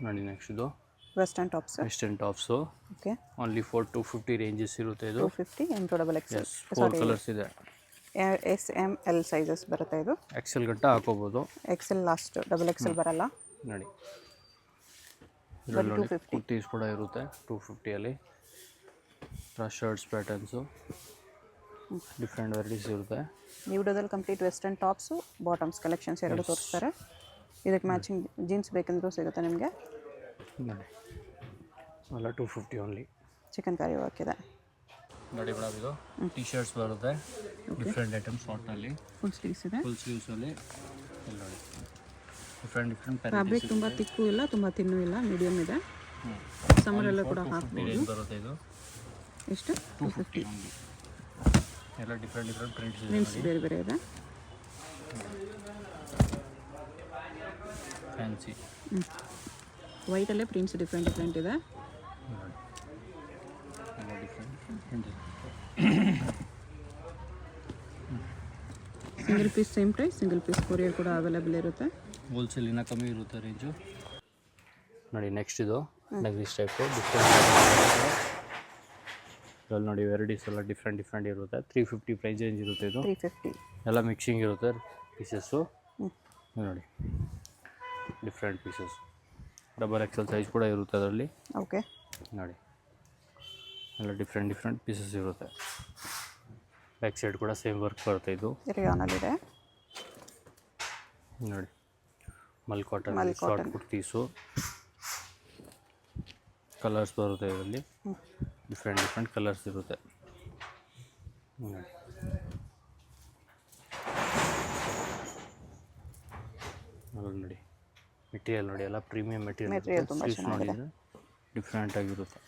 ನೋಡಿ ನೆಕ್ಸ್ಟ್ ಇದು western tops. Western tops. Okay. Only for 250 ranges ಇರುತ್ತೆ ಇದು. 250 M2 double XL. Yes 4 colours ಇದೆ. ಎಸ್ ಎಮ್ ಎಲ್ ಸೈಜಸ್ ಬರುತ್ತೆ ಇದು. ಎಕ್ಸೆಲ್ ಗಂಟ ಹಾಕೋಬೋದು. ಎಕ್ಸೆಲ್ ಲಾಸ್ಟ್, ಡಬಲ್ ಎಕ್ಸೆಲ್ ಬರಲ್ಲ. ನೋಡಿ ಬರೀ 250. ಕುರ್ತೀಸ್ ಕೂಡ ಇರುತ್ತೆ 250ಅಲ್ಲಿ. ಶರ್ಟ್ಸ್ ಪ್ಯಾಟರ್ನ್ಸು ಡಿಫ್ರೆಂಟ್ ವೆರೈಟೀಸ್ ಇರುತ್ತೆ. ಈ ವಿಡಿಯೋದಲ್ಲಿ complete western tops bottoms collections ಎರಡು ತೋರಿಸ್ತಾರೆ. ಇದಕ್ಕೆ ಮ್ಯಾಚಿಂಗ್ ಜೀನ್ಸ್ ಬೇಕಂದ್ರೂ ಸಿಗುತ್ತೆ ನಿಮಗೆ. ನೋಡಿ ಅಲ್ಲ 250 ಓನ್ಲಿ. ಚಿಕನ್ ಕರಿ ವರ್ಕ್ ಇದೆ ನೋಡಿ ಮೇಡಮ್. ಇದು ಟಿ ಶರ್ಟ್ಸ್ ಬರುತ್ತೆ ಡಿಫ್ರೆಂಟ್ ಐಟಮ್ಸ್ ಶಾರ್ಟ್ನಲ್ಲಿ. ಫುಲ್ ಸ್ಲೀವ್ಸ್ ಇದೆ. ಫುಲ್ ಸ್ಲೀವ್ಸಲ್ಲಿ ನೋಡಿ ಡಿಫ್ರೆಂಟ್ ಫ್ಯಾಬ್ರಿಕ್ ತುಂಬ ತಿಕ್ಕು ಇಲ್ಲ, ತುಂಬ ತಿನ್ನು ಇಲ್ಲ, ಮೀಡಿಯಮ್ ಇದೆ. ಸಮ್ಮರೆಲ್ಲ ಕೂಡ ಹಾಕ್ಬೋದು. ಬರುತ್ತೆ ಇದು. ಎಷ್ಟು? 250. ಎಲ್ಲ ಡಿಫ್ರೆಂಟ್ ಪ್ರಿಂಟ್ಸ್ ಬೇರೆ ಬೇರೆ ಇದೆ. ಫ್ಯಾನ್ಸಿ ವೈಟಲ್ಲೇ ಪ್ರಿಂಟ್ಸ್ ಡಿಫ್ರೆಂಟ್ ಇದೆ. Single piece same price, single piece courier ಕೂಡ ಅವೈಲೇಬಲ್ ಇರುತ್ತೆ. ಹೋಲ್ಸೇಲ್ ಇನ್ನೂ ಕಮ್ಮಿ ಇರುತ್ತೆ ರೇಂಜು. ನೋಡಿ ನೆಕ್ಸ್ಟ್ ಇದು ನಗ್ರೀಸ್ ಟೈಪು ಡಿಫ್ರೆಂಟ್ ಇದರಲ್ಲಿ ನೋಡಿ ವೆರೈಟೀಸ್ ಎಲ್ಲ ಡಿಫ್ರೆಂಟ್ ಇರುತ್ತೆ. 350 ಪ್ರೈಸ್ ರೇಂಜ್ ಇರುತ್ತೆ ಇದು. 350 ಎಲ್ಲ ಮಿಕ್ಸಿಂಗ್ ಇರುತ್ತೆ ಪೀಸಸ್ಸು. ನೋಡಿ different pieces, double XL size ಕೂಡ ಇರುತ್ತೆ ಅದರಲ್ಲಿ. ಓಕೆ. ನೋಡಿ ಎಲ್ಲ ಡಿಫ್ರೆಂಟ್ ಪೀಸಸ್ ಇರುತ್ತೆ. ಬ್ಯಾಕ್ ಸೈಡ್ ಕೂಡ ಸೇಮ್ ವರ್ಕ್ ಬರುತ್ತೆ. ಇದು ರಿಯಾನಲ್ಲಿದೆ. ನೋಡಿ ಮಲ್ ಕಾಟನ್ ಶಾರ್ಟ್ ಕುರ್ತೀಸು ಕಲರ್ಸ್ ಬರುತ್ತೆ ಇದರಲ್ಲಿ. ಡಿಫ್ರೆಂಟ್ ಕಲರ್ಸ್ ಇರುತ್ತೆ. ನೋಡಿ ಮೆಟೀರಿಯಲ್ ನೋಡಿ ಎಲ್ಲ ಪ್ರೀಮಿಯಂ ಮೆಟೀರಿಯಲ್. ನೋಡಿದರೆ ಡಿಫ್ರೆಂಟ್ ಆಗಿರುತ್ತೆ.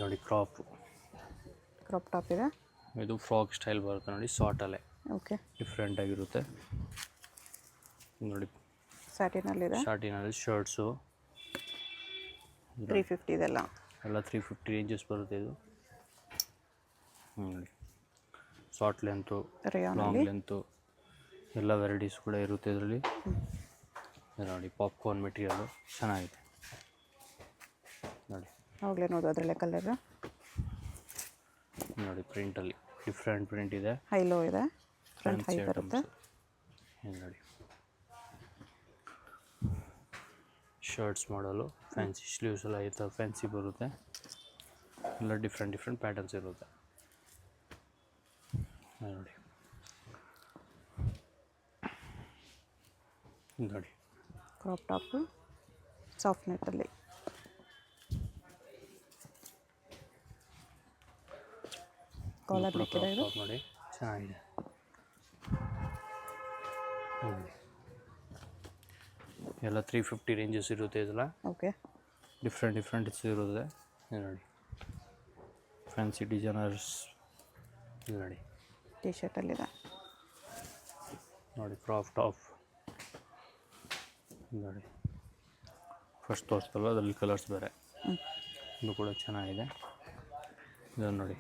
ನೋಡಿ ಕ್ರಾಪ್ ಟಾಪ್ ಇದೆ. ಇದು ಫ್ರಾಕ್ ಸ್ಟೈಲ್ ಬರುತ್ತೆ ನೋಡಿ ಶಾರ್ಟಲ್ಲೇ. ಓಕೆ. ಡಿಫ್ರೆಂಟ್ ಆಗಿರುತ್ತೆ ನೋಡಿ. ಸ್ಯಾಟಿನಲ್ಲಿದೆ. ಶಾರ್ಟಿನಲ್ಲಿ ಶರ್ಟ್ಸು 350 ಇದೆಲ್ಲ. ಎಲ್ಲ 350 ರೇಂಜಸ್ ಬರುತ್ತೆ ಇದು. ನೋಡಿ ಶಾರ್ಟ್ ಲೆಂತು, ಲಾಂಗ್ ಲೆಂತು ಎಲ್ಲ ವೆರೈಟೀಸ್ ಕೂಡ ಇರುತ್ತೆ ಇದರಲ್ಲಿ. ನೋಡಿ ಪಾಪ್ಕಾರ್ನ್ ಮೆಟೀರಿಯಲು ಚೆನ್ನಾಗಿದೆ ನೋಡಿ. ಅವಾಗಲೇ ನೋಡು ಅದರಲ್ಲೇ ಕಲರ್ ನೋಡಿ. ಪ್ರಿಂಟಲ್ಲಿ ಡಿಫ್ರೆಂಟ್ ಪ್ರಿಂಟ್ ಇದೆ. ಹೈಲೋ ಇದೆ, ಫ್ರಂಟ್ ಹೈ ಬರುತ್ತೆ. ನೋಡಿ ಶರ್ಟ್ಸ್ ಮಾಡಲು ಫ್ಯಾನ್ಸಿ ಸ್ಲೀವ್ಸ್ ಎಲ್ಲ ಈ ಥರ ಫ್ಯಾನ್ಸಿ ಬರುತ್ತೆ. ಎಲ್ಲ ಡಿಫ್ರೆಂಟ್ ಪ್ಯಾಟರ್ನ್ಸ್ ಇರುತ್ತೆ ನೋಡಿ. ನೋಡಿ ಕ್ರಾಪ್ ಟಾಪು ಸಾಫ್ಟ್ ನೆಟ್ಟಲ್ಲಿ. ಕಾಲರ್ ನೆಕ್ ಇದೆ ಇದು. ನೋಡಿ ಚೆನ್ನಾಗಿದೆ. ಎಲ್ಲ 350 ರೇಂಜಸ್ ಇರುತ್ತೆ ಇದೆಲ್ಲ. ಓಕೆ. ಡಿಫ್ರೆಂಟ್ ಇರುತ್ತೆ ನೋಡಿ. ಫ್ಯಾನ್ಸಿ ಡಿಸೈನರ್ಸ್ ನೋಡಿ. ಟಿ ಶರ್ಟಲ್ಲಿದೆ ನೋಡಿ. ಕ್ರಾಪ್ ಟಾಪ್ ನೋಡಿ. ಫಸ್ಟ್ ತೋರಿಸ್ತಲ್ಲ ಅದರಲ್ಲಿ ಕಲರ್ಸ್ ಬೇರೆ. ಇದು ಕೂಡ ಚೆನ್ನಾಗಿದೆ. ಇದನ್ನು ನೋಡಿ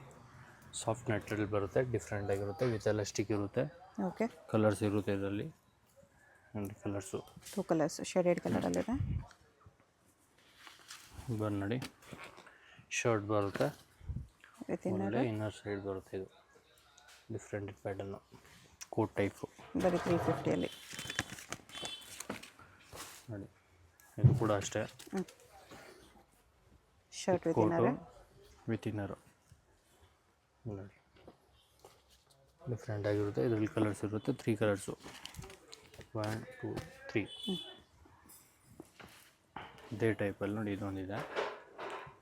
ಸಾಫ್ಟ್ ನೆಟ್ಟಲ್ಲಿ ಬರುತ್ತೆ. ಡಿಫ್ರೆಂಟ್ ಆಗಿರುತ್ತೆ. ವಿತ್ ಎಲಾಸ್ಟಿಕ್ ಇರುತ್ತೆ. ಓಕೆ. ಕಲರ್ಸ್ ಇರುತ್ತೆ ಇದರಲ್ಲಿ. ನೋಡಿ ಕಲರ್ಸು 2 ಕಲರ್ಸ್ ಶೇಡೆಡ್ ಕಲರಲ್ಲಿದೆ. ಬಂದು ನೋಡಿ ಶರ್ಟ್ ಬರುತ್ತೆ. ವಿತ್ ಇನ್ನರ್ ಸೈಡ್ ಬರುತ್ತೆ. ಇದು ಡಿಫ್ರೆಂಟ್ ಪ್ಯಾಟರ್ನು ಕೋಟ್ ಟೈಪು. ಬರೀ 350ಅಲ್ಲಿ ನೋಡಿ. ಇದು ಕೂಡ ಅಷ್ಟೇ ಶರ್ಟ್ ವಿತ್ ಇನ್ನರು ನೋಡಿ. ಡಿಫ್ರೆಂಟ್ ಆಗಿರುತ್ತೆ. ಇದರಲ್ಲಿ ಕಲರ್ಸ್ ಇರುತ್ತೆ. 3 ಕಲರ್ಸು 1 2 3 ಇದೇ ಟೈಪಲ್ಲಿ ನೋಡಿ. ಇದೊಂದಿದೆ.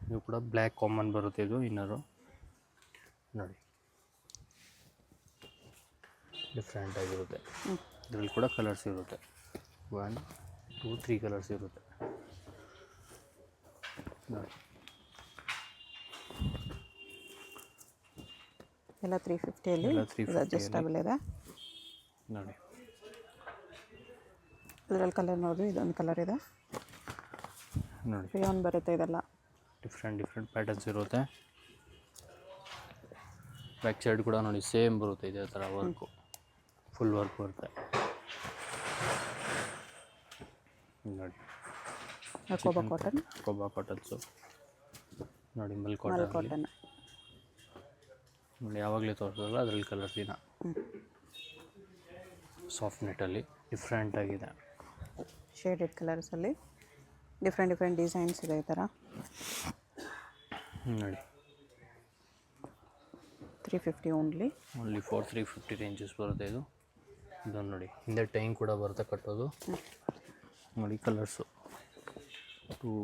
ಇದು ಕೂಡ ಬ್ಲ್ಯಾಕ್ ಕಾಮನ್ ಬರುತ್ತೆ. ಇದು ಇನ್ನರು ನೋಡಿ ಡಿಫ್ರೆಂಟ್ ಆಗಿರುತ್ತೆ. ಇದರಲ್ಲಿ ಕೂಡ ಕಲರ್ಸ್ ಇರುತ್ತೆ. 1 2 3 ಕಲರ್ಸ್ ಇರುತ್ತೆ ನೋಡಿ. ಎಲ್ಲ 350ಅಲ್ಲಿ ಅಡ್ಜಸ್ಟಬಲ್ ಇದೆ ನೋಡಿ. ಇದರಲ್ಲಿ ಕಲರ್ ನೋಡಿರಿ. ಇದೊಂದು ಕಲರ್ ಇದೆ ನೋಡಿ. ರಿಯಾನ್ ಬರುತ್ತೆ. ಇದೆಲ್ಲ ಡಿಫ್ರೆಂಟ್ ಪ್ಯಾಟರ್ನ್ಸ್ ಇರುತ್ತೆ. ಬ್ಯಾಕ್ ಸೈಡ್ ಕೂಡ ನೋಡಿ ಸೇಮ್ ಬರುತ್ತೆ. ಇದೇ ಥರ ವರ್ಕು ಫುಲ್ ವರ್ಕ್ ಬರುತ್ತೆ ನೋಡಿ ಅಕೋಬಾ ಕಾಟನ್, ಕೊಬ್ಬಾ ಕಾಟನ್ಸು ನೋಡಿ, ಮಲ್ ಮಲ್ ಕಾಟನ್ ಕಾಟನ್. ನೋಡಿ, ಯಾವಾಗಲೇ ತೋರಿಸೋಲ್ಲ ಅದರಲ್ಲಿ ಕಲರ್ ದಿನ. ಸಾಫ್ಟ್ ನೆಟ್ಟಲ್ಲಿ ಡಿಫ್ರೆಂಟ್ ಆಗಿದೆ. ಶೇಡೆಡ್ ಕಲರ್ಸಲ್ಲಿ ಡಿಫ್ರೆಂಟ್ ಡಿಸೈನ್ಸ್ ಇದೆ ಈ ಥರ. ನೋಡಿ 350 ಓನ್ಲಿ ಫಾರ್ 350 ರೇಂಜಸ್ ಬರುತ್ತೆ ಇದು. ಇದನ್ನು ನೋಡಿ, ಹಿಂದೆ ಟೈಮ್ ಕೂಡ ಬರುತ್ತೆ ಕಟ್ಟೋದು. ನೋಡಿ ಕಲರ್ಸು 2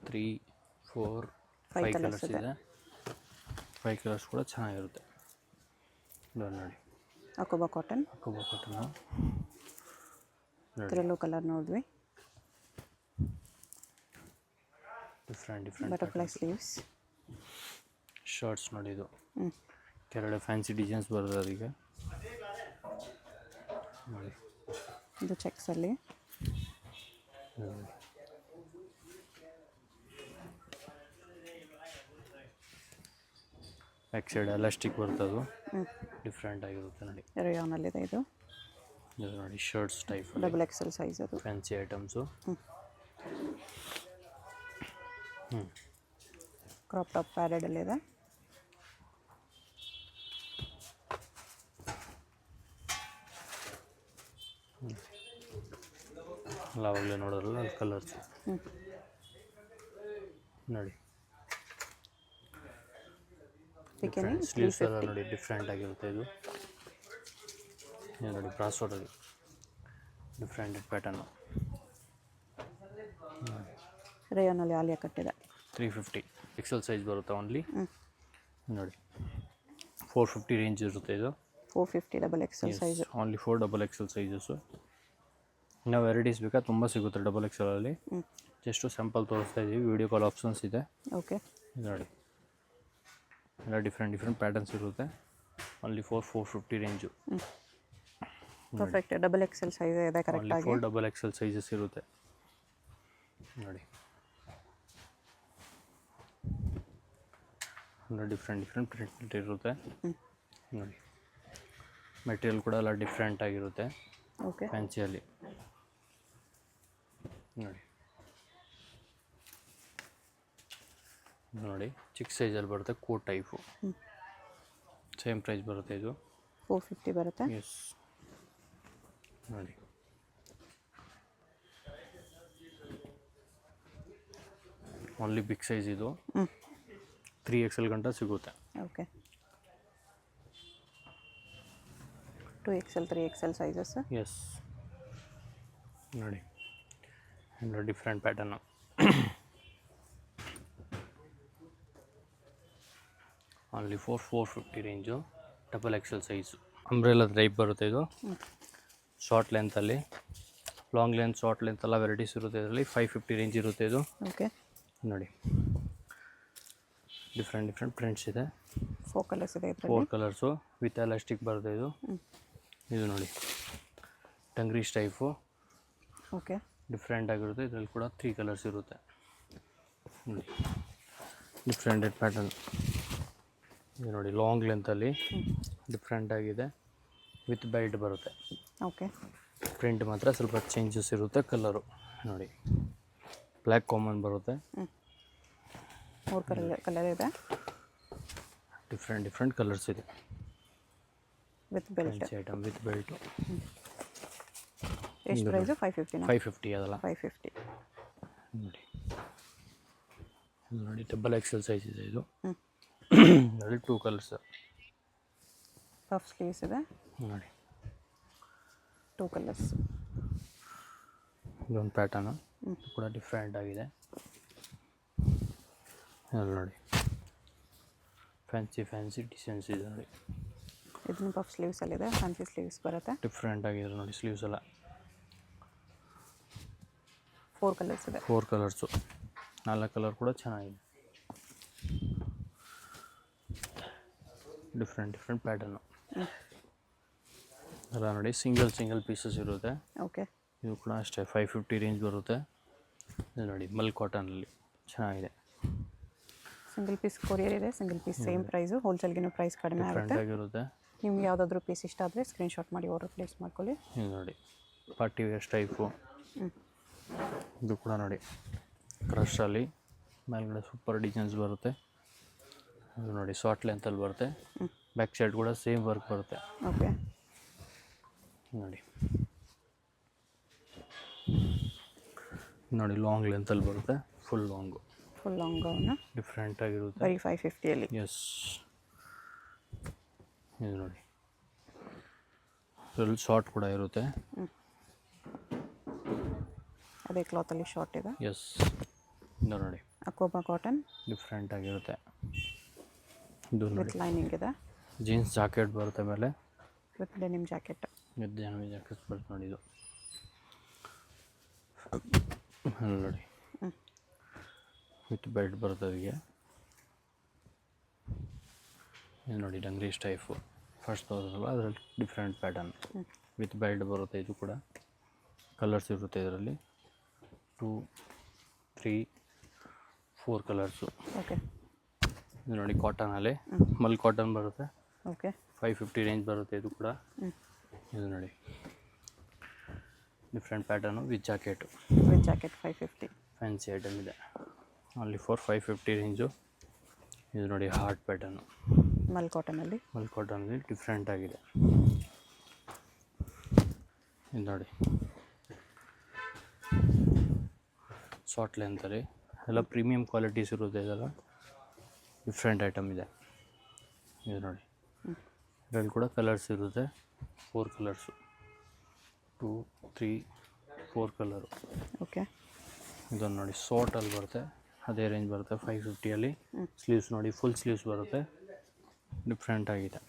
3 4 5 ಕಲರ್ಸ್ ಇದೆ. 5 ಕಲರ್ಸ್ ಕೂಡ ಚೆನ್ನಾಗಿರುತ್ತೆ. ಇದನ್ನು ನೋಡಿ, ಅಕೋಬಾ ಕಾಟನ್, ಕೊಬ್ಬಾ ಕಾಟನ್ನು ಇದರಲ್ಲೂ ಕಲರ್ ನೋಡಿದ್ವಿ. ಡಿಫ್ರೆಂಟ್ ಬಟರ್ಫ್ಲೈ ಸ್ಲೀವ್ಸ್, ಶರ್ಟ್ಸ್ ನೋಡಿ. ಇದು ಕೆರಳೆ ಫ್ಯಾನ್ಸಿ ಡಿಸೈನ್ಸ್ ಬರುತ್ತೆ ಅದಕ್ಕೆ. ನೋಡಿ ಇದು ಚೆಕ್ಸಲ್ಲಿ. ಬ್ಯಾಕ್ ಸೈಡ್ ಎಲಾಸ್ಟಿಕ್ ಬರ್ತದು, ಡಿಫ್ರೆಂಟ್ ಆಗಿರುತ್ತೆ ನೋಡಿ. ರೇಯಾನಲ್ಲಿದೆ ಇದು. ಇದು ನೋಡಿ shirts type, double XL size ಅದು. Fancy items. ಕ್ರಾಪ್ ಟಾಪ್ ಪ್ಯಾಡೆಡಲ್ಲಿದೆ. ಆವಾಗಲೇ ನೋಡೋರಲ್ಲ ಅದು ಕಲರ್ಸ್ ನೋಡಿ. ಸ್ಲೀವ್ಸ್ ಎಲ್ಲ ನೋಡಿ ಡಿಫ್ರೆಂಟ್ ಆಗಿರುತ್ತೆ. ಇದು ನೋಡಿ ಬ್ರಾಸೋಡಲ್ಲಿ ಡಿಫ್ರೆಂಟ್ ಪ್ಯಾಟರ್ನು. ರೇಯಾನಲ್ಲಿ ಆಲಿಯಾ ಕಟ್ಟಿದೆ. 350 ಎಕ್ಸೆಲ್ ಸೈಜ್ ಬರುತ್ತೆ ಓನ್ಲಿ. ನೋಡಿ 450 ರೇಂಜ್ ಇರುತ್ತೆ ಇದು. 450 double XL size. Only 4 double XL sizes. ಇನ್ನೂ ವೆರೈಟೀಸ್ ಬೇಕಾ ತುಂಬ ಸಿಗುತ್ತೆ ಡಬಲ್ ಎಕ್ಸೆಲಲ್ಲಿ. ಜಸ್ಟು ಸ್ಯಾಂಪಲ್ ತೋರಿಸ್ತಾ ಇದ್ದೀವಿ. ವೀಡಿಯೋ ಕಾಲ್ ಆಪ್ಷನ್ಸ್ ಇದೆ. ಓಕೆ, ನೋಡಿ ಎಲ್ಲ ಡಿಫ್ರೆಂಟ್ ಪ್ಯಾಟರ್ನ್ಸ್ ಇರುತ್ತೆ. Only 450 range. Perfect double XL size ಇದೆ ಕರೆಕ್ಟಾಗಿ. 4 ಡಬಲ್ ಎಕ್ಸೆಲ್ ಸೈಜಸ್ ಇರುತ್ತೆ ನೋಡಿ. ಡಿಫ್ರೆಂಟ್ ಪ್ರಿಂಟ್ ಇರುತ್ತೆ ನೋಡಿ. ಮೆಟೀರಿಯಲ್ ಕೂಡ ಎಲ್ಲ ಡಿಫ್ರೆಂಟ್ ಆಗಿರುತ್ತೆ. ಓಕೆ, ಫ್ಯಾನ್ಸಿಯಲ್ಲಿ ನೋಡಿ. ನೋಡಿ ಚಿಕ್ಕ ಸೈಜಲ್ಲಿ ಬರುತ್ತೆ, ಕೋಟ್ ಟೈಪು. ಸೇಮ್ ಪ್ರೈಸ್ ಬರುತ್ತೆ ಇದು. 450 ಬರುತ್ತೆ. ಎಸ್ ನೋಡಿ. ಓನ್ಲಿ ಬಿಗ್ ಸೈಜ್ ಇದು. 3XL ಗಂಟ ಸಿಗುತ್ತೆ. Okay, 2XL 3XL sizes. Yes ನೋಡಿ, different pattern. Only 450 range. Double XL size. Umbrella type ಬರುತ್ತೆ ಇದು. ಶಾರ್ಟ್ ಲೆಂತಲ್ಲಿ, ಲಾಂಗ್ ಲೆಂತ್, ಶಾರ್ಟ್ ಲೆಂತ್ ಎಲ್ಲ ವೆರೈಟೀಸ್ ಇರುತ್ತೆ ಇದರಲ್ಲಿ. 550 ರೇಂಜ್ ಇರುತ್ತೆ ಇದು. ಓಕೆ, ನೋಡಿ ಡಿಫ್ರೆಂಟ್ ಪ್ರಿಂಟ್ಸ್ ಇದೆ. 4 ಕಲರ್ಸ್ ಇದೆ ಇದರಲ್ಲಿ. 4 ಕಲರ್ಸು ವಿತ್ ಎಲಾಸ್ಟಿಕ್ ಬರುತ್ತೆ ಇದು. ಇದು ನೋಡಿ ಟಂಗ್ರೀಸ್ ಟೈಪು. ಓಕೆ, ಡಿಫ್ರೆಂಟ್ ಆಗಿರುತ್ತೆ. ಇದರಲ್ಲಿ ಕೂಡ 3 ಕಲರ್ಸ್ ಇರುತ್ತೆ ನೋಡಿ. ಡಿಫ್ರೆಂಟ್ ಪ್ಯಾಟರ್ನ್ ಇದು ನೋಡಿ. ಲಾಂಗ್ ಲೆಂತಲ್ಲಿ ಡಿಫ್ರೆಂಟ್ ಆಗಿದೆ. ವಿತ್ ಬೆಲ್ಟ್ ಬರುತ್ತೆ. ಓಕೆ, ಪ್ರಿಂಟ್ ಮಾತ್ರ ಸ್ವಲ್ಪ ಚೇಂಜಸ್ ಇರುತ್ತೆ. ಕಲರು ನೋಡಿ ಬ್ಲ್ಯಾಕ್ ಕಾಮನ್ ಬರುತ್ತೆ. 4 ಕಲರ್ ಇದೆ. ಡಿಫ್ರೆಂಟ್ ಕಲರ್ಸ್ ಇದೆ. With belt item with belt. ಎಷ್ಟು ಪ್ರೈಸು? 550. 550 ಅದಲ್ಲ. 550 ನೋಡಿ. ನೋಡಿ ಡಬಲ್ ಎಕ್ಸೆಲ್ ಸೈಜ್ ಇದೆ ಇದು. ಅದರಲ್ಲಿ 2 ಕಲರ್ಸ್. ಪಫ್ ಸ್ಲೀವ್ಸ್ ಇದೆ ನೋಡಿ. 2 ಕಲರ್ಸ್. ಇದೊಂದು ಪ್ಯಾಟರ್ನು ಕೂಡ ಡಿಫ್ರೆಂಟ್ ಆಗಿದೆ. ನೋಡಿ ಫ್ಯಾನ್ಸಿ ಡಿಸೈನ್ಸ್ ಇದೆ ನೋಡಿ. ಇದನ್ನು ಪಫ್ ಸ್ಲೀವ್ಸಲ್ಲಿದೆ. ಫ್ಯಾನ್ಸಿ ಸ್ಲೀವ್ಸ್ ಬರುತ್ತೆ. ಡಿಫ್ರೆಂಟ್ ಆಗಿದೆ ನೋಡಿ ಸ್ಲೀವ್ಸ್ ಎಲ್ಲ. 4 ಕಲರ್ಸ್ ಇದೆ. 4 ಕಲರ್ಸು. 4 ಕಲರ್ ಕೂಡ ಚೆನ್ನಾಗಿದೆ. ಡಿಫ್ರೆಂಟ್ ಪ್ಯಾಟರ್ನು ಎಲ್ಲ ನೋಡಿ. ಸಿಂಗಲ್ ಪೀಸಸ್ ಇರುತ್ತೆ. ಓಕೆ, ಇದು ಕೂಡ ಅಷ್ಟೇ 550 ರೇಂಜ್ ಬರುತ್ತೆ. ಇದು ನೋಡಿ ಮಲ್ ಕಾಟನಲ್ಲಿ ಚೆನ್ನಾಗಿದೆ. ಸಿಂಗಲ್ ಪೀಸ್ ಕೊರಿಯರ್ ಇದೆ. Single piece same price. ಹೋಲ್ಸೇಲ್ಗಿನ ಪ್ರೈಸ್ ಕಡಿಮೆ ಆಗುತ್ತೆ. ಆಗಿರುತ್ತೆ. ನಿಮ್ಗೆ ಯಾವುದಾದ್ರೂ ಪೀಸ್ ಇಷ್ಟ ಆದರೆ ಸ್ಕ್ರೀನ್ಶಾಟ್ ಮಾಡಿ ಆರ್ಡರ್ ಪ್ಲೇಸ್ ಮಾಡ್ಕೊಳ್ಳಿ. ಇದು ನೋಡಿ ಪಾರ್ಟಿ ವೇರ್ ಟೈಪು. ಇದು ಕೂಡ ನೋಡಿ ಕ್ರಶಲ್ಲಿ ಮೇಲ್ಗಡೆ ಸೂಪರ್ ಡಿಸೈನ್ಸ್ ಬರುತ್ತೆ. ಇದು ನೋಡಿ ಶಾರ್ಟ್ ಲೆಂತಲ್ಲಿ ಬರುತ್ತೆ. ಬ್ಯಾಕ್ ಸೈಡ್ ಕೂಡ ಸೇಮ್ ವರ್ಕ್ ಬರುತ್ತೆ. ಓಕೆ, ನೋಡಿ ನೋಡಿ ಲಾಂಗ್ ಲೆಂತಲ್ಲಿ ಬರುತ್ತೆ. Full long, full long gown different ಆಗಿರುತ್ತೆ. ಬರೀ 550 ಎಸ್, ಇದು ನೋಡಿ ಫುಲ್ ಶಾರ್ಟ್ ಕೂಡ ಇರುತ್ತೆ. ಅದೇ ಕ್ಲಾತಲ್ಲಿ ಶಾರ್ಟ್ ಇದೆ. ಎಸ್, ಇದು ನೋಡಿ ಅಕೋಬಾ ಕಾಟನ್ ಡಿಫ್ರೆಂಟ್ ಆಗಿರುತ್ತೆ. ಇದು ನೋಡಿ ವಿತ್ ಲೈನಿಂಗ್ ಇದೆ. ಜೀನ್ಸ್ ಜಾಕೆಟ್ ಬರುತ್ತೆ ಮೇಲೆ. With denim jacket. With denim jacket ಬರುತ್ತೆ ನೋಡಿ. ಇದು ನೋಡಿ ವಿತ್ ಬೆಲ್ಟ್ ಬರುತ್ತೆ ಅದಕ್ಕೆ. ಇದು ನೋಡಿ ಡಂಗ್ರಿ ಸ್ಟೈಫು ಫಸ್ಟ್ ತೋರಿಸಲ್ಲ, ಅದರಲ್ಲಿ ಡಿಫ್ರೆಂಟ್ ಪ್ಯಾಟರ್ನ್ ವಿತ್ ಬೆಲ್ಟ್ ಬರುತ್ತೆ. ಇದು ಕೂಡ ಕಲರ್ಸ್ ಇರುತ್ತೆ ಇದರಲ್ಲಿ. 2, 3, 4 ಕಲರ್ಸು. ಓಕೆ, ಇದು ನೋಡಿ ಕಾಟನಲ್ಲಿ ಮಲ್ ಕಾಟನ್ ಬರುತ್ತೆ. ಓಕೆ, 550 ರೇಂಜ್ ಬರುತ್ತೆ. ಇದು ಕೂಡ ಇದು ನೋಡಿ different pattern with jacket. With jacket 550. Fancy item ಇದೆ. Only for 550 range. ಇದು ನೋಡಿ ಹಾರ್ಟ್ ಪ್ಯಾಟರ್ನು ಮಲ್ ಕಾಟನಲ್ಲಿ. ಮಲ್ ಕಾಟನಲ್ಲಿ ಡಿಫ್ರೆಂಟ್ ಆಗಿದೆ. ಇದು ನೋಡಿ ಶಾರ್ಟ್ ಲೆಂತಲ್ಲಿ ಎಲ್ಲ ಪ್ರೀಮಿಯಂ ಕ್ವಾಲಿಟೀಸ್ ಇರುತ್ತೆ. ಇದೆಲ್ಲ ಡಿಫ್ರೆಂಟ್ ಐಟಮ್ ಇದೆ. ಇದು ನೋಡಿ ಇದರಲ್ಲಿ ಕೂಡ ಕಲರ್ಸ್ ಇರುತ್ತೆ. 4 ಕಲರ್ಸು, 2, 3, 4 ಕಲರು. ಓಕೆ, ಇದೊಂದು ನೋಡಿ ಶಾರ್ಟಲ್ಲಿ ಬರುತ್ತೆ. ಅದೇ ರೇಂಜ್ ಬರುತ್ತೆ 550ಅಲ್ಲಿ. ಸ್ಲೀವ್ಸ್ ನೋಡಿ ಫುಲ್ ಸ್ಲೀವ್ಸ್ ಬರುತ್ತೆ. ಡಿಫ್ರೆಂಟ್ ಆಗಿದೆ.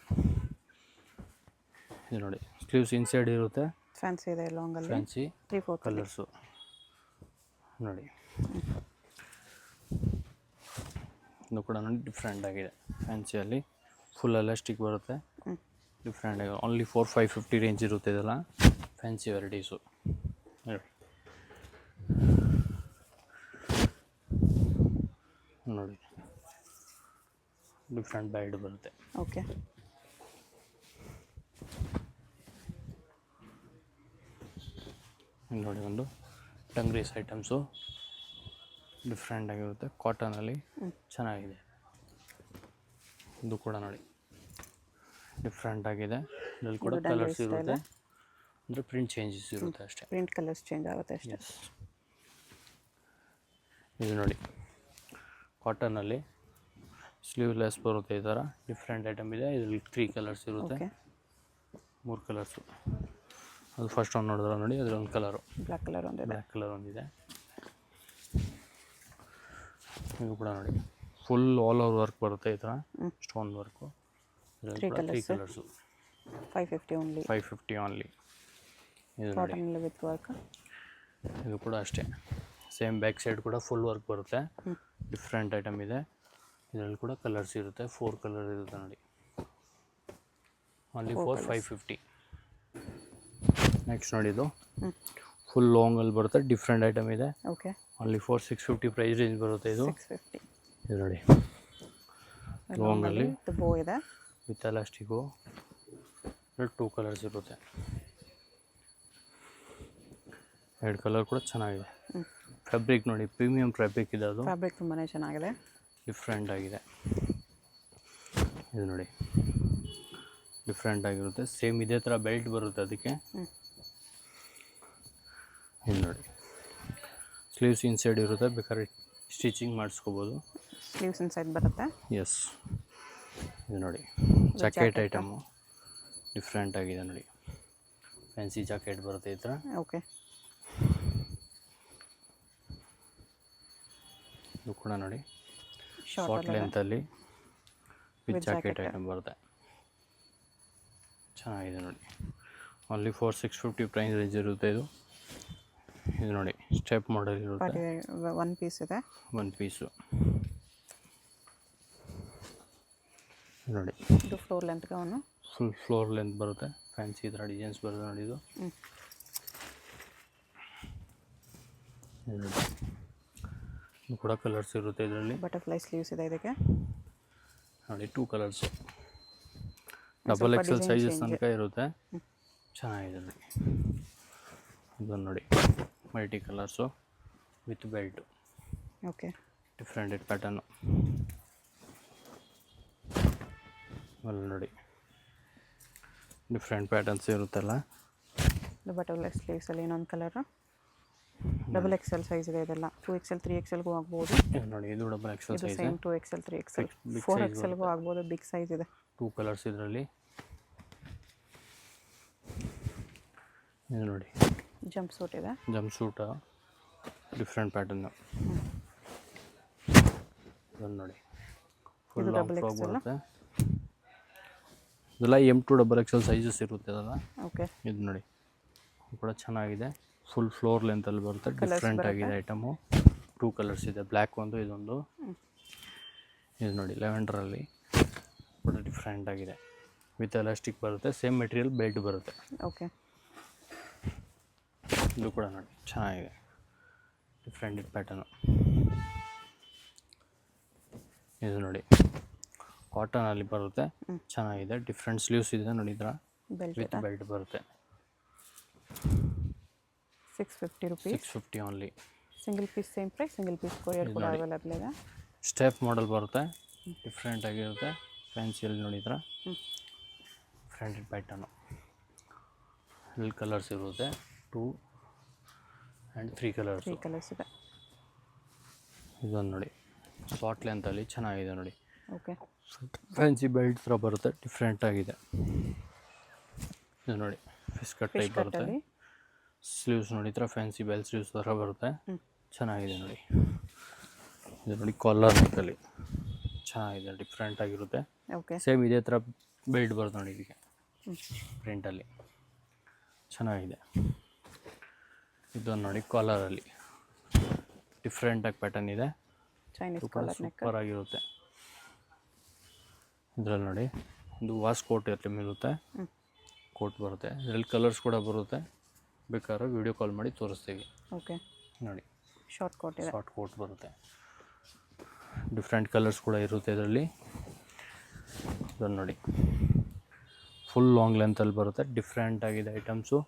ಇದು ನೋಡಿ ಸ್ಲೀವ್ಸ್ ಇನ್ಸೈಡ್ ಇರುತ್ತೆ. ಫ್ಯಾನ್ಸಿ ಇದೆ ಲಾಂಗಲ್ಲಿ. ಫ್ಯಾನ್ಸಿ 3-4 ಕಲರ್ಸು ನೋಡಿ. ಇದು ಕೂಡ ನೋಡಿ ಡಿಫ್ರೆಂಟ್ ಆಗಿದೆ. ಫ್ಯಾನ್ಸಿಯಲ್ಲಿ ಫುಲ್ ಎಲಾಸ್ಟಿಕ್ ಬರುತ್ತೆ. ಡಿಫ್ರೆಂಟ್ ಆಗಿದೆ. ಓನ್ಲಿ 4-550 ರೇಂಜ್ ಇರುತ್ತೆ. ಇದೆಲ್ಲ ಫ್ಯಾನ್ಸಿ ವೆರೈಟೀಸು. ನೋಡಿ ಡಿಫ್ರೆಂಟ್ ಬೆಲ್ಟ್ ಬರುತ್ತೆ. ಓಕೆ, ನೋಡಿ ಒಂದು ಟಂಗ್ರೀಸ್ ಐಟಮ್ಸು ಡಿಫ್ರೆಂಟ್ ಆಗಿರುತ್ತೆ. ಕಾಟನಲ್ಲಿ ಚೆನ್ನಾಗಿದೆ. ಇದು ಕೂಡ ನೋಡಿ ಡಿಫ್ರೆಂಟ್ ಆಗಿದೆ. ಇದರಲ್ಲಿ ಕೂಡ ಕಲರ್ಸ್ ಇರುತ್ತೆ. ಅಂದರೆ ಪ್ರಿಂಟ್ ಚೇಂಜಸ್ ಇರುತ್ತೆ ಅಷ್ಟೇ. ಪ್ರಿಂಟ್ ಕಲರ್ಸ್ ಚೇಂಜ್ ಆಗುತ್ತೆ ಅಷ್ಟೇ. ಎಸ್, ಇದು ನೋಡಿ ಕಾಟನಲ್ಲಿ ಸ್ಲೀವ್ಲೆಸ್ ಬರುತ್ತೆ. ಈ ಥರ ಡಿಫ್ರೆಂಟ್ ಐಟಮ್ ಇದೆ. ಇದರಲ್ಲಿ 3 ಕಲರ್ಸ್ ಇರುತ್ತೆ. Okay, 3 colours. ಅದು ಫಸ್ಟ್ ಒಂದು ನೋಡಿದ್ರೆ ನೋಡಿ ಅದರೊಂದು ಕಲರು ಬ್ಲ್ಯಾಕ್ ಕಲರ್ ಒಂದಿದೆ. ಬ್ಲ್ಯಾಕ್ ಕಲರ್ ಒಂದಿದೆ. ಇದು ಕೂಡ ನೋಡಿ ಫುಲ್ ಆಲ್ ಓವರ್ ವರ್ಕ್ ಬರುತ್ತೆ. ಈ ಥರ ಸ್ಟೋನ್ ವರ್ಕು. ಇದರಲ್ಲಿ 3 ಕಲರ್ಸು. 550 ಓನ್ಲಿ. 550 ಓನ್ಲಿ. ಇದು ನೋಡಿ ಕಾಟನಲ್ಲಿ ವಿತ್ ವರ್ಕ್. ಇದು ಕೂಡ ಅಷ್ಟೇ ಸೇಮ್. ಬ್ಯಾಕ್ ಸೈಡ್ ಕೂಡ ಫುಲ್ ವರ್ಕ್ ಬರುತ್ತೆ. ಡಿಫ್ರೆಂಟ್ ಐಟಮ್ ಇದೆ. ಇದರಲ್ಲಿ ಕೂಡ ಕಲರ್ಸ್ ಇರುತ್ತೆ. 4 ಕಲರ್ ಇರುತ್ತೆ ನೋಡಿ. Only for 550. ನೆಕ್ಸ್ಟ್ ನೋಡಿ ಇದು ಫುಲ್ ಲಾಂಗಲ್ಲಿ ಬರುತ್ತೆ. ಡಿಫ್ರೆಂಟ್ ಐಟಮ್ ಇದೆ. Okay, only for 650 price range ಬರುತ್ತೆ. ಇದು 650. ಇದು ನೋಡಿ ಲಾಂಗಲ್ಲಿ ಬೋ ಇದೆ ವಿತ್ ಎಲಾಸ್ಟಿಕು. 2 ಕಲರ್ಸ್ ಇರುತ್ತೆ. 2 ಕಲರ್ ಕೂಡ ಚೆನ್ನಾಗಿದೆ. ಫ್ಯಾಬ್ರಿಕ್ ನೋಡಿ ಪ್ರೀಮಿಯಂ ಫ್ಯಾಬ್ರಿಕ್ ಇದೆ. ಅದು ಫ್ಯಾಬ್ರಿಕ್ ತುಂಬಾ ಚೆನ್ನಾಗಿದೆ. ಡಿಫ್ರೆಂಟ್ ಆಗಿದೆ. ಇದು ನೋಡಿ ಡಿಫ್ರೆಂಟ್ ಆಗಿರುತ್ತೆ. ಸೇಮ್ ಇದೇ ಥರ ಬೆಲ್ಟ್ ಬರುತ್ತೆ ಅದಕ್ಕೆ. ಇದು ನೋಡಿ ಸ್ಲೀವ್ಸ್ ಇನ್ಸೈಡ್ ಇರುತ್ತೆ. ಬೇಕಾದ್ರೆ ಸ್ಟಿಚಿಂಗ್ ಮಾಡಿಸ್ಕೋಬೋದು. ಸ್ಲೀವ್ಸ್ ಇನ್ಸೈಡ್ ಬರುತ್ತೆ. ಎಸ್, ಇದು ನೋಡಿ ಜಾಕೆಟ್ ಐಟಮು ಡಿಫ್ರೆಂಟ್ ಆಗಿದೆ ನೋಡಿ. ಫ್ಯಾನ್ಸಿ ಜಾಕೆಟ್ ಬರುತ್ತೆ ಈ ಥರ. ಓಕೆ, ಇದು ಕೂಡ ನೋಡಿ ಶಾರ್ಟ್ ಲೆಂತಲ್ಲಿ ವಿತ್ ಜಾಕೆಟ್ ಐಟಮ್ ಬರುತ್ತೆ. ಚೆನ್ನಾಗಿದೆ ನೋಡಿ. ಓನ್ಲಿ ಫಾರ್ 650 ಪ್ರೈಸ್ ರೇಂಜ್ ಇರುತ್ತೆ. ಇದು ನೋಡಿ ಸ್ಟೆಪ್ ಮಾಡೆಲ್ ಇರುತ್ತೆ. 1 ಪೀಸ್ ಇದೆ. 1 ಪೀಸು ನೋಡಿ. ಇದು floor length gown. Full floor length ಬರುತ್ತೆ. ಫ್ಯಾನ್ಸಿ ಈ ಥರ ಡಿಸೈನ್ಸ್ ಬರುತ್ತೆ ನೋಡಿ. ಇದು ಇದು ಕೂಡ ಕಲರ್ಸ್ ಇರುತ್ತೆ. ಇದರಲ್ಲಿ ಬಟರ್ಫ್ಲೈ ಸ್ಲೀವ್ಸ್ ಇದೆ ಇದಕ್ಕೆ ನೋಡಿ. 2 ಕಲರ್ಸು. ಡಬಲ್ XL ಸೈಜಸ್ ತನಕ ಇರುತ್ತೆ. ಚೆನ್ನಾಗಿದೆ ನೋಡಿ. ಇದನ್ನು ನೋಡಿ multi colours with belt, okay. Different pattern. ಅಲ್ಲಿ ನೋಡಿ ಡಿಫ್ರೆಂಟ್ ಪ್ಯಾಟರ್ನ್ಸ್ ಇರುತ್ತಲ್ಲ. ಬಟರ್ಫ್ಲೈ ಸ್ಲೀವ್ಸಲ್ಲಿ ಇನ್ನೊಂದು ಕಲರು. ಡಬಲ್ XL ಸೈಜ್ ಇದೆ ಇದೆಲ್ಲ. 2XL 3XLಗೂ ಆಗ್ಬೋದು. ಇದು ನೋಡಿ ಇದು ಡಬಲ್ XL ಇದು ಸೈಜ್, ಸೇಮ್ 2XL 3XL 4XLಗೂ ಆಗ್ಬೋದು. ಬಿಗ್ ಸೈಜ್ ಇದೆ. 2 ಕಲರ್ಸ್ ಇದರಲ್ಲಿ. ಇದು ನೋಡಿ ಜಂಪ್ ಸೂಟ್ ಇದೆ. Jumpsuit different pattern. ಇದನ್ನು ನೋಡಿ ಫುಲ್ ಲಾಂಗ್ ಫ್ರಾಕ್ ಬರುತ್ತೆ. ಇದೆಲ್ಲ M2 ಡಬಲ್ XL ಸೈಜಸ್ ಇರುತ್ತೆ ಅದಲ್ಲ. ಓಕೆ. ಇದು ನೋಡಿ ಕೂಡ ಚೆನ್ನಾಗಿದೆ. ಫುಲ್ ಫ್ಲೋರ್ ಲೆಂತಲ್ಲಿ ಬರುತ್ತೆ. ಡಿಫ್ರೆಂಟ್ ಆಗಿದೆ ಐಟಮು. 2 ಕಲರ್ಸ್ ಇದೆ, ಬ್ಲ್ಯಾಕ್ ಒಂದು ಇದೊಂದು. ಇದು ನೋಡಿ ಲೆವೆಂಡರಲ್ಲಿ ಕೂಡ ಡಿಫ್ರೆಂಟ್ ಆಗಿದೆ. ವಿತ್ ಎಲಾಸ್ಟಿಕ್ ಬರುತ್ತೆ. ಸೇಮ್ ಮೆಟೀರಿಯಲ್ ಬೆಲ್ಟ್ ಬರುತ್ತೆ. ಓಕೆ. ಇದು ಕೂಡ ನೋಡಿ ಚೆನ್ನಾಗಿದೆ, ಡಿಫ್ರೆಂಟ್ ಪ್ಯಾಟರ್ನು. ಇದು ನೋಡಿ ಕಾಟನಲ್ಲಿ ಬರುತ್ತೆ, ಚೆನ್ನಾಗಿದೆ. ಡಿಫ್ರೆಂಟ್ ಸ್ಲೀವ್ಸ್ ಇದೆ ನೋಡಿ, ಇದರ ವಿತ್ ಬೆಲ್ಟ್ ಬರುತ್ತೆ. 650 rupees. 650 only. Single piece same price. Single piece courier ಕೂಡ ಅವೈಲೇಬಲ್ ಇದೆ. ಸ್ಟೆಪ್ ಮಾಡೆಲ್ ಬರುತ್ತೆ, ಡಿಫ್ರೆಂಟ್ ಆಗಿರುತ್ತೆ. ಫ್ಯಾನ್ಸಿಯಲ್ಲಿ ನೋಡಿದ್ರೆ ಡಿಫ್ರೆಂಟ್ ಪ್ಯಾಟರ್ನು. ಇಲ್ಲಿ ಕಲರ್ಸ್ ಇರುತ್ತೆ, 2 ಆ್ಯಂಡ್ 3 ಕಲರ್ಸ್. 3 ಕಲರ್ಸ್ ಇದೆ. ಇದೊಂದು ನೋಡಿ ಶಾರ್ಟ್ ಲೆಂತಲ್ಲಿ ಚೆನ್ನಾಗಿದೆ ನೋಡಿ. ಓಕೆ. ಫ್ಯಾನ್ಸಿ ಬೆಲ್ಟ್ ಥರ ಬರುತ್ತೆ, ಡಿಫ್ರೆಂಟ್ ಆಗಿದೆ. ಇದು ನೋಡಿ ಫಿಶ್ ಕಟ್ ಟೈಪ್ ಬರುತ್ತೆ. ಸ್ಲೀವ್ಸ್ ನೋಡಿ ಈ ಥರ ಫ್ಯಾನ್ಸಿ ಬೆಲ್ ಸ್ಲೀವ್ಸ್ ಥರ ಬರುತ್ತೆ, ಚೆನ್ನಾಗಿದೆ ನೋಡಿ. ಇದು ನೋಡಿ ಕಾಲರ್ ನೆಕ್ಕಲ್ಲಿ ಚೆನ್ನಾಗಿದೆ, ಡಿಫ್ರೆಂಟ್ ಆಗಿರುತ್ತೆ. ಓಕೆ. ಸೇಮ್ ಇದೇ ಥರ ಬೆಲ್ಟ್ ಬರುತ್ತೆ ನೋಡಿ ಇದಕ್ಕೆ ಪ್ರಿಂಟಲ್ಲಿ, ಚೆನ್ನಾಗಿದೆ. ಇದೊಂದು ನೋಡಿ ಕಾಲರಲ್ಲಿ ಡಿಫ್ರೆಂಟಾಗಿ ಪ್ಯಾಟರ್ನ್ ಇದೆ, ಚೈನೀಸ್ ಕಾಲರ್ ನೆಕ್ ಸೂಪರ್ ಆಗಿರುತ್ತೆ. ಇದರಲ್ಲಿ ನೋಡಿ ಒಂದು ವಾಸ್ ಕೋಟ್ ಇರುತ್ತೆ, ಕೋಟ್ ಬರುತ್ತೆ. ಇದರಲ್ಲಿ ಕಲರ್ಸ್ ಕೂಡ ಬರುತ್ತೆ, ಬೇಕಾದ್ರೆ ವಿಡಿಯೋ ಕಾಲ್ ಮಾಡಿ ತೋರಿಸ್ತೀವಿ. ಓಕೆ. ನೋಡಿ ಶಾರ್ಟ್ ಕೋಟ್ ಇದೆ, ಶಾರ್ಟ್ ಕೋಟ್ ಬರುತ್ತೆ. ಡಿಫ್ರೆಂಟ್ ಕಲರ್ಸ್ ಕೂಡ ಇರುತ್ತೆ ಇದರಲ್ಲಿ. ಇದನ್ನು ನೋಡಿ ಫುಲ್ ಲಾಂಗ್ ಲೆಂತಲ್ಲಿ ಬರುತ್ತೆ, ಡಿಫ್ರೆಂಟ್ ಆಗಿದೆ ಐಟಮ್ಸು.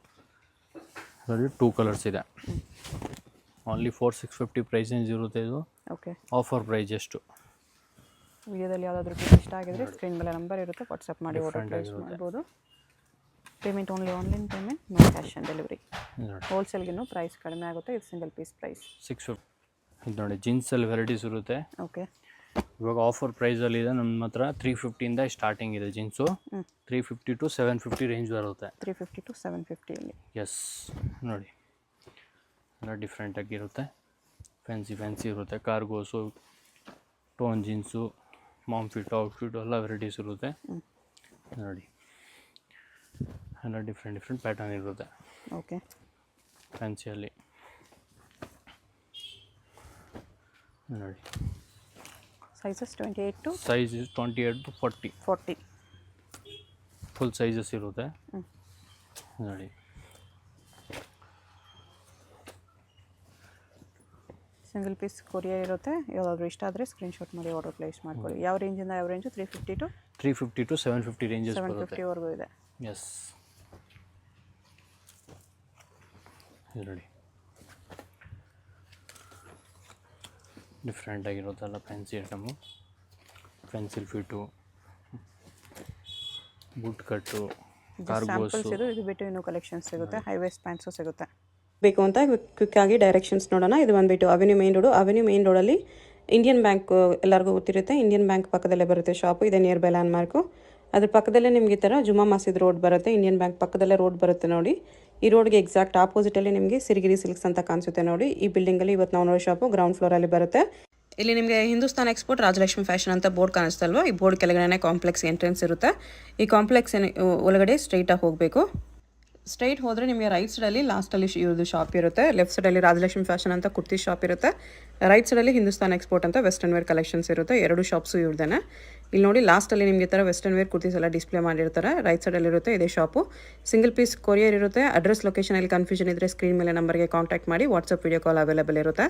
ಇದರಲ್ಲಿ 2 ಕಲರ್ಸ್ ಇದೆ. ಓನ್ಲಿ 4650 ಪ್ರೈಸ್ ರೇಂಜ್ ಇರುತ್ತೆ ಇದು. ಓಕೆ. ಆಫರ್ ಪ್ರೈಸ್ ಎಷ್ಟು. ವಿಡಿಯೋದಲ್ಲಿ ಯಾವುದಾದ್ರೂ ಇಷ್ಟ ಆಗಿದ್ರೆ ಸ್ಕ್ರೀನ್ ಮೇಲೆ ನಂಬರ್ ಇರುತ್ತೆ, ವಾಟ್ಸಪ್ ಮಾಡಿ ಆರ್ಡರ್ ಪ್ಲೇಸ್ ಮಾಡ್ಬೋದು. Payment only online payment, no cash on delivery. ಹೋಲ್ಸೇಲ್ಗಿನ್ನೂ ಪ್ರೈಸ್ ಕಡಿಮೆ ಆಗುತ್ತೆ. ಇದು ಸಿಂಗಲ್ ಪೀಸ್ ಪ್ರೈಸ್ 650. ಇದು ನೋಡಿ ಜೀನ್ಸಲ್ಲಿ ವೆರೈಟೀಸ್ ಇರುತ್ತೆ. ಓಕೆ. ಇವಾಗ ಆಫರ್ ಪ್ರೈಸಲ್ಲಿ ಇದೆ ನಮ್ಮ ಹತ್ರ. 350ಇಂದ ಸ್ಟಾರ್ಟಿಂಗ್ ಇದೆ ಜೀನ್ಸು. 350 to 750 ರೇಂಜ್ ಬರುತ್ತೆ. 350 to 750 ಅಲ್ಲಿ. ಎಸ್ ನೋಡಿ ಎಲ್ಲ ಡಿಫ್ರೆಂಟಾಗಿರುತ್ತೆ, ಫ್ಯಾನ್ಸಿ ಇರುತ್ತೆ. Cargos, torn jeans, mom fit, outfit ಎಲ್ಲ ವೆರೈಟೀಸ್ ಇರುತ್ತೆ ನೋಡಿ. ಎಲ್ಲ ಡಿಫ್ರೆಂಟ್ ಪ್ಯಾಟರ್ನ್ ಇರುತ್ತೆ. ಓಕೆ. ಫ್ಯಾನ್ಸಿಯಲ್ಲಿ ನೋಡಿ sizes 28 to size 28 to 40 full sizes ಇರುತ್ತೆ ನೋಡಿ. ಸಿಂಗಲ್ ಪೀಸ್ ಕೊರಿಯರ್ ಇರುತ್ತೆ. ಯಾವುದಾದ್ರೂ ಇಷ್ಟ ಆದರೆ ಸ್ಕ್ರೀನ್ಶಾಟ್ ಮಾಡಿ ಆರ್ಡರ್ ಪ್ಲೇಸ್ ಮಾಡ್ಕೊಳ್ಳಿ. ಯಾವ ರೇಂಜಿಂದ ಯಾವ ರೇಂಜು? 350 to 750 ರೇಂಜಸ್ ಬರುತ್ತೆ. 750ವರೆಗೂ ಇದೆ. ಎಸ್ ಇದು ನೋಡಿ ಡಿಫ್ರೆಂಟ್ ಆಗಿರುತ್ತಲ್ಲ fancy item. Pencil fit, bootcut, cargos. ಇದು ಬಿಟ್ಟು ಇನ್ನೂ ಕಲೆಕ್ಷನ್ಸ್ ಸಿಗುತ್ತೆ. ಹೈ ವೇಸ್ಟ್ ಪ್ಯಾಂಟ್ಸು ಸಿಗುತ್ತೆ. ಬೇಕು ಅಂತ ಕ್ವಿಕ್ ಆಗಿ ಡೈರೆಕ್ಷನ್ಸ್ ನೋಡೋಣ. ಇದು ಬಂದುಬಿಟ್ಟು ಅವೆನ್ಯೂ ಮೇನ್ ರೋಡಲ್ಲಿ ಇಂಡಿಯನ್ ಬ್ಯಾಂಕ್ ಎಲ್ಲರಿಗೂ ಗೊತ್ತಿರುತ್ತೆ. ಇಂಡಿಯನ್ ಬ್ಯಾಂಕ್ ಪಕ್ಕದಲ್ಲೇ ಬರುತ್ತೆ ಶಾಪು. ಇದೆ ನಿಯರ್ ಬೈ ಲ್ಯಾಂಡ್ ಮಾರ್ಕು. ಅದ್ರ ಪಕ್ಕದಲ್ಲೇ ನಿಮಗೆ ಈ ಥರ ಜುಮಾ ಮಸೀದ್ ರೋಡ್ ಬರುತ್ತೆ. ಇಂಡಿಯನ್ ಬ್ಯಾಂಕ್ ಪಕ್ಕದಲ್ಲೇ ರೋಡ್ ಬರುತ್ತೆ ನೋಡಿ. ಈ ರೋಡ್ಗೆ ಎಕ್ಸಾಕ್ಟ್ ಆಪೋಸಿಟಲ್ಲಿ ನಿಮಗೆ ಸಿರಿಗಿರಿ ಸಿಲ್ಕ್ಸ್ ಅಂತ ಕಾಣಿಸುತ್ತೆ ನೋಡಿ. ಈ ಬಿಲ್ಡಿಂಗಲ್ಲಿ ಇವತ್ತು ನಾವು ನೋಡೋ ಶಾಪು ಗ್ರೌಂಡ್ ಫ್ಲೋರಲ್ಲಿ ಬರುತ್ತೆ. ಇಲ್ಲಿ ನಿಮಗೆ ಹಿಂದೂಸ್ತಾನ್ ಎಕ್ಸ್ಪೋರ್ಟ್ ರಾಜಲಕ್ಷ್ಮಿ ಫ್ಯಾಷನ್ ಅಂತ ಬೋರ್ಡ್ ಕಾಣಿಸ್ತಲ್ವ, ಈ ಬೋರ್ಡ್ ಕೆಳಗಡೆ ಕಾಂಪ್ಲೆಕ್ಸ್ ಎಂಟ್ರೆನ್ಸ್ ಇರುತ್ತೆ. ಈ ಕಾಂಪ್ಲೆಕ್ಸ್ ಒಳಗಡೆ ಸ್ಟ್ರೈಟಾಗಿ ಹೋಗಬೇಕು. ಸ್ಟ್ರೈಟ್ ಹೋದರೆ ನಿಮಗೆ ರೈಟ್ ಸೈಡಲ್ಲಿ ಲಾಸ್ಟಲ್ಲಿ ಇವ್ರದ್ದು ಶಾಪ್ ಇರುತ್ತೆ. ಲೆಫ್ಟ್ ಸೈಡಲ್ಲಿ ರಾಜಲಕ್ಷ್ಮಿ ಫ್ಯಾಷನ್ ಅಂತ ಕುರ್ತಿ ಶಾಪ್ ಇರುತ್ತೆ. ರೈಟ್ ಸೈಡಲ್ಲಿ ಹಿಂದೂಸ್ತಾನ್ ಎಕ್ಸ್ಪೋರ್ಟ್ ಅಂತ ವೆಸ್ಟರ್ನ್ ವೇರ್ ಕಲೆಕ್ಷನ್ಸ್ ಇರುತ್ತೆ. ಎರಡು ಶಾಪ್ಸು ಇವ್ರದ್ದೇನೆ. ಇಲ್ಲಿ ನೋಡಿ ಲಾಸ್ಟಲ್ಲಿ ನಿಮಗೆ ಥರ ವೆಸ್ಟರ್ನ್ ವೇರ್ ಕುರ್ತೀಸ್ ಎಲ್ಲ ಡಿಸ್ಪ್ಲೇ ಮಾಡಿರ್ತಾರೆ. ರೈಟ್ ಸೈಡಲ್ಲಿ ಇರುತ್ತೆ ಇದೇ ಶಾಪು. ಸಿಂಗಲ್ ಪೀಸ್ ಕೊರಿಯರ್ ಇರುತ್ತೆ. ಅಡ್ರೆಸ್ ಲೊಕೇಶನಲ್ಲಿ ಕನ್ಫ್ಯೂಷನ್ ಇದ್ದರೆ ಸ್ಕ್ರೀನ್ ಮೇಲೆ ನಂಬರ್ಗೆ ಕಾಂಟ್ಯಾಕ್ಟ್ ಮಾಡಿ. ವಾಟ್ಸಪ್ ವಿಡಿಯೋ ಕಾಲ್ ಅವೈಲೇಬಲ್ ಇರುತ್ತೆ.